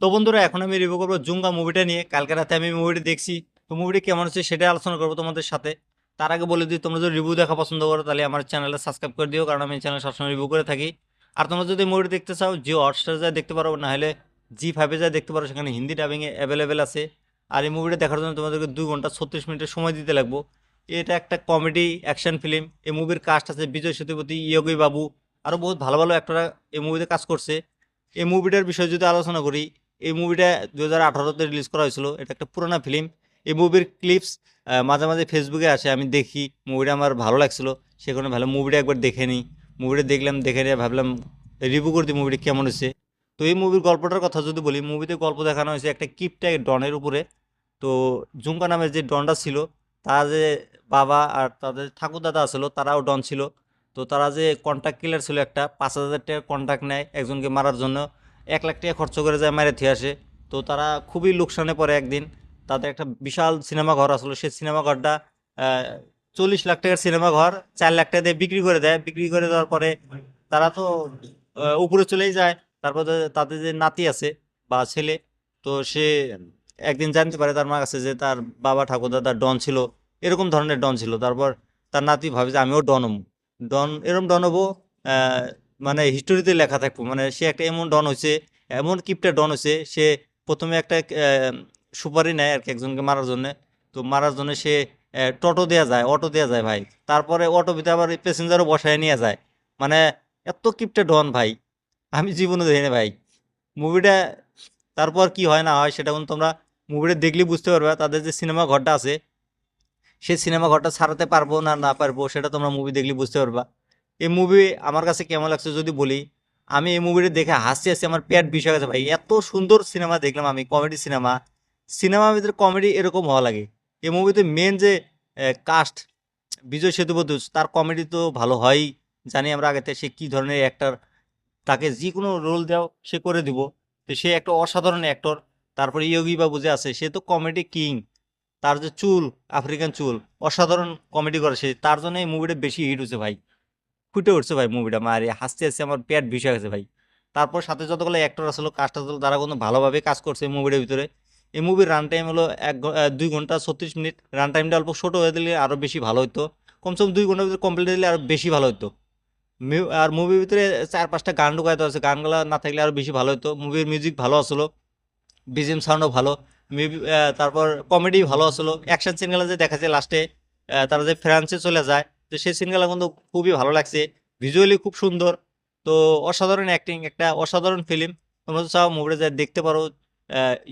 তো বন্ধুরা এখন আমি রিভিউ করবো জুঙ্গা মুভিটা নিয়ে। কালকে রাতে আমি মুভিটা দেখছি। তো মুভিটা কেমন হচ্ছে সেটা আলোচনা করবো তোমাদের সাথে। তার আগে বলে দিই, তোমরা যদি রিভিউ দেখা পছন্দ করো তাহলে আমার চ্যানেলটা সাবস্ক্রাইব করে দিও, কারণ আমি চ্যানেল সবসময় রিভিউ করে থাকি। আর তোমরা যদি মুভিটা দেখতে চাও, জিও হটস্টার যা দেখতে পারো, না হলে জি5-এ যা দেখতে পারো, সেখানে হিন্দি ডাবিংয়ে অ্যাভেলেবেল আছে। আর এই মুভিটা দেখার জন্য তোমাদেরকে 2 ঘন্টা 36 মিনিটের সময় দিতে লাগবো। এটা একটা কমেডি অ্যাকশন ফিল্ম। এই মুভির কাস্ট আছে বিজয় সেতুপতি, ইয়োগী বাবু, আরও বহুত ভালো ভালো অ্যাক্টররা এই মুভিতে কাজ করছে। এই মুভিটার বিষয়ে যদি আলোচনা করি, এই মুভিটা 2018-তে রিলিজ করা হয়েছিল। এটা একটা পুরোনো ফিল্ম। এই মুভির ক্লিপস মাঝে মাঝে ফেসবুকে আসে, আমি দেখি। মুভিটা আমার ভালো লাগছিল, সেখানে ভালো মুভিটা একবার দেখে নিই। মুভিটা দেখলাম, দেখে নিয়ে ভাবলাম রিভিউ করে দিই মুভিটা কেমন হয়েছে। তো এই মুভির গল্পটার কথা যদি বলি, মুভিতে গল্প দেখানো হয়েছে একটা কিপটাকে ডনের উপরে। তো জুঙ্কা নামের যে ডনটা ছিল, তার যে বাবা আর তাদের ঠাকুরদাদা আসলো, তারাও ডন ছিল। তো তারা যে কন্ট্রাক্ট কিলার ছিল, একটা 5,000 টাকা কন্ট্রাক্ট নেয় একজনকে মারার জন্য, 1 লাখ টাকা খরচ করে যায়, মারে থিয়ে আসে। তো তারা খুবই লোকসানে পড়ে একদিন। তাদের একটা বিশাল সিনেমা ঘর আসলো, সেই সিনেমা ঘরটা 40 লাখ টাকার সিনেমা ঘর 4 লাখ টাকা দিয়ে বিক্রি করে দেয়। বিক্রি করে দেওয়ার পরে তারা তো উপরে চলেই যায়। তারপর তাদের যে নাতি আছে বা ছেলে, তো সে একদিন জানতে পারে তার মা কাছে যে তার বাবা ঠাকুরদাদা ডন ছিল, এরকম ধরনের ডন ছিল। তারপর তার নাতি ভাবে যে আমিও ডন হবো, ডন এরকম ডন হবো। আহ, মানে হিস্টোরিতে লেখা থাকবো, মানে সে একটা এমন ডন হয়েছে, এমন কিপটা ডন হয়েছে। সে প্রথমে একটা সুপারি নেয় আর কি একজনকে মারার জন্য। তো মারার জন্য সে টোটো দেওয়া যায়, অটো দেওয়া যায় ভাই। তারপরে অটো ভিতরে আবার প্যাসেঞ্জারও বসায় নিয়ে যায়। মানে এত কিপটা ডন ভাই, আমি জীবনে দেখিনি ভাই মুভিটা। তারপর কি হয় না হয় সেটা কিন্তু তোমরা মুভিটা দেখলেই বুঝতে পারবে। তাদের যে সিনেমা ঘরটা আছে, সেই সিনেমা ঘরটা ছাড়াতে পারবো না না পারবো সেটা তোমরা মুভি দেখলে বুঝতে পারবা। এই মুভি আমার কাছে কেমন লাগছে যদি বলি, আমি এই মুভিটা দেখে হাসি হাসি আমার পেট বিষয় গেছে ভাই। এত সুন্দর সিনেমা দেখলাম আমি, কমেডি সিনেমা। সিনেমার ভিতরে কমেডি এরকম হওয়া লাগে। এই মুভিতে মেন যে কাস্ট, বিজয় সেতুপতি, তার কমেডি তো ভালো হয়ই। জানি আমরা আগে থেকে সে কী ধরনের অ্যাক্টার, তাকে যে কোনো রোল দাও সে করে দিব। তো সে একটা অসাধারণ অ্যাক্টর। তারপরে ইয়োগী বাবু যে আছে, সে তো কমেডি কিং। তার যে চুল, আফ্রিকান চুল, অসাধারণ কমেডি করে সে। তার জন্য এই মুভিটা বেশি হিট হচ্ছে ভাই, ফুটে উঠছে ভাই মুভিটা। মারি হাসতে হাসতে আমার পেট ভেসে গেছে ভাই। তারপর সাথে যতগুলো অ্যাক্টর আসলো, কাস্ট আসলো, তারা কিন্তু ভালোভাবে কাজ করছে এই মুভিটার ভিতরে। এই মুভির রান টাইম হলো 2 ঘন্টা 36 মিনিট। রান টাইমটা অল্প ছোটো হয়ে দিলে আরও বেশি ভালো হতো। কমসে কম 2 ঘন্টার ভিতরে কমপ্লিট দিলে আরও বেশি ভালো হতো। আর মুভির ভিতরে 4-5টা গান ঢুকাইতে দেওয়া আছে, গানগুলো না থাকলে আরও বেশি ভালো হতো। মুভির মিউজিক ভালো আসলো, বিজিএম সাউন্ডও ভালো। তারপর কমেডি ভালো আসলো। অ্যাকশন সিনগুলো যে দেখা যায় লাস্টে, তারা যে ফ্রান্সে চলে যায়, তো সেই সিনগুলো কিন্তু খুবই ভালো লাগছে। ভিজুয়ালি খুব সুন্দর। তো অসাধারণ অ্যাক্টিং, একটা অসাধারণ ফিল্ম। তোমরা তো চাও মুভিটা যা দেখতে পারো,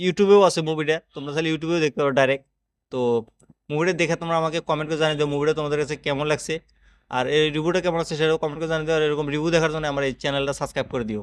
ইউটিউবেও আছে মুভিটা, তোমরা তাহলে ইউটিউবেও দেখতে পারো ডাইরেক্ট। তো মুভিটা দেখে তোমরা আমাকে কমেন্ট করে জানিয়ে দাও মুভিটা তোমাদের কাছে কেমন লাগছে। আর এই রিভিউটা কেমন আছে সেটাও কমেন্ট করে জানিয়ে দাও। আর এরকম রিভিউ দেখার জন্য আমার এই চ্যানেলটা সাবস্ক্রাইব করে দিও।